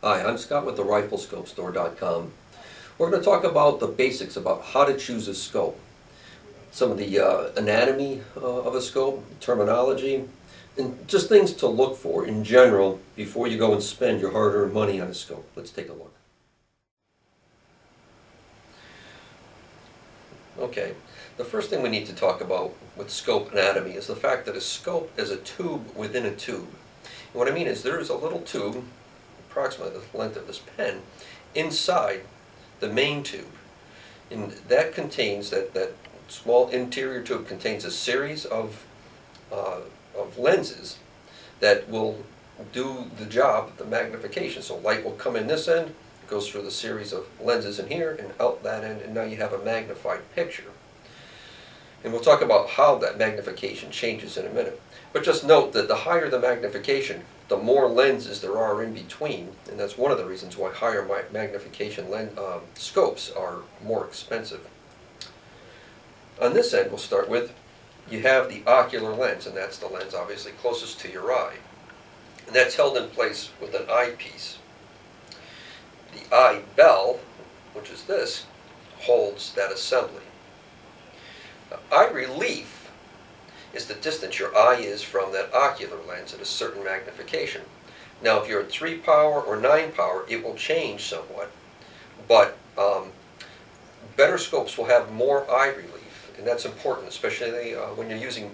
Hi, I'm Scott with the RifleScopeStore.com. We're going to talk about the basics about how to choose a scope, some of the anatomy of a scope, terminology, and just things to look for in general before you go and spend your hard-earned money on a scope. Let's take a look. Okay, the first thing we need to talk about with scope anatomy is the fact that a scope is a tube within a tube. And what I mean is there's a little tube, approximately the length of this pen, inside the main tube. And that contains, that small interior tube contains a series of lenses that will do the job of the magnification. So light will come in this end, goes through the series of lenses in here and out that end, and now you have a magnified picture. And we'll talk about how that magnification changes in a minute. But just note that the higher the magnification, the more lenses there are in between, and that's one of the reasons why higher magnification scopes are more expensive. On this end, we'll start with, you have the ocular lens, and that's the lens obviously closest to your eye. And that's held in place with an eyepiece. The eye bell, which is this, holds that assembly. Now, eye relief is the distance your eye is from that ocular lens at a certain magnification. Now, if you're at 3 power or 9 power, it will change somewhat, but better scopes will have more eye relief, and that's important, especially when you're using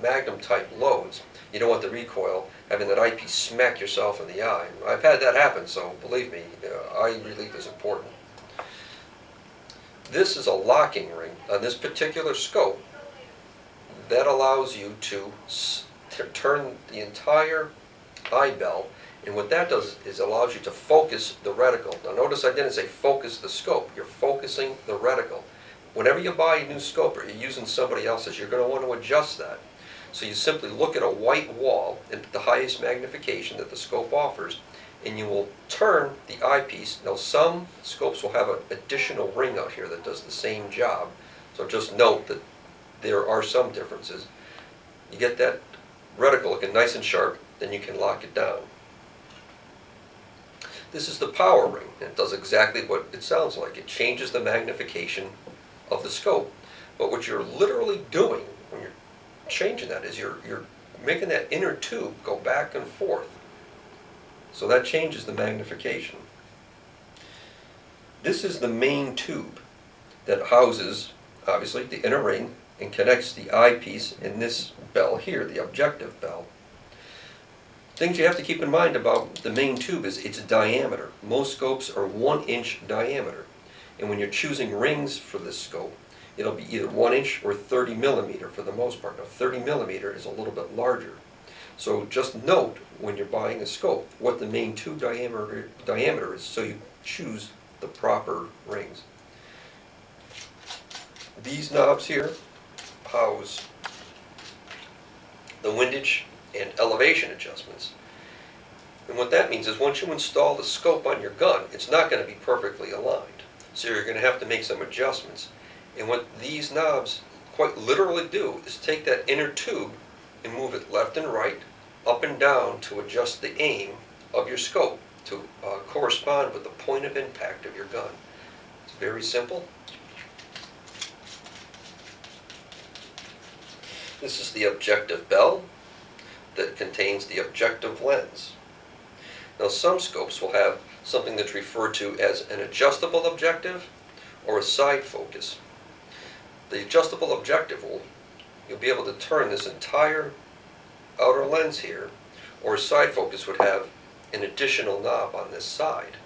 magnum type loads. You don't want the recoil having that eyepiece smack yourself in the eye. I've had that happen, so believe me, eye relief is important. This is a locking ring. On this particular scope, that allows you to turn the entire eye bell, and what that does is allows you to focus the reticle. Now notice I didn't say focus the scope, you're focusing the reticle. Whenever you buy a new scope or you're using somebody else's, you're going to want to adjust that. So you simply look at a white wall at the highest magnification that the scope offers, and you will turn the eyepiece. Now some scopes will have an additional ring out here that does the same job, so just note that there are some differences. You get that reticle looking nice and sharp, then you can lock it down. This is the power ring, and it does exactly what it sounds like. It changes the magnification of the scope, but what you're literally doing when you're changing that is you're making that inner tube go back and forth. So that changes the magnification. This is the main tube that houses, obviously, the inner ring and connects the eyepiece and this bell here, the objective bell. Things you have to keep in mind about the main tube is its diameter. Most scopes are 1-inch diameter. And when you're choosing rings for this scope, it'll be either 1-inch or 30 millimeter for the most part. Now 30 millimeter is a little bit larger. So just note when you're buying a scope what the main tube diameter is, so you choose the proper rings. These knobs here house the windage and elevation adjustments. And what that means is once you install the scope on your gun, it's not going to be perfectly aligned. So you're going to have to make some adjustments. And what these knobs quite literally do is take that inner tube and move it left and right, up and down to adjust the aim of your scope to correspond with the point of impact of your gun. It's very simple. This is the objective bell that contains the objective lens. Now some scopes will have something that's referred to as an adjustable objective or a side focus. The adjustable objective you'll be able to turn this entire outer lens here, or a side focus would have an additional knob on this side.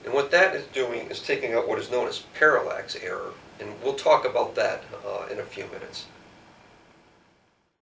And what that is doing is taking out what is known as parallax error, and we'll talk about that in a few minutes.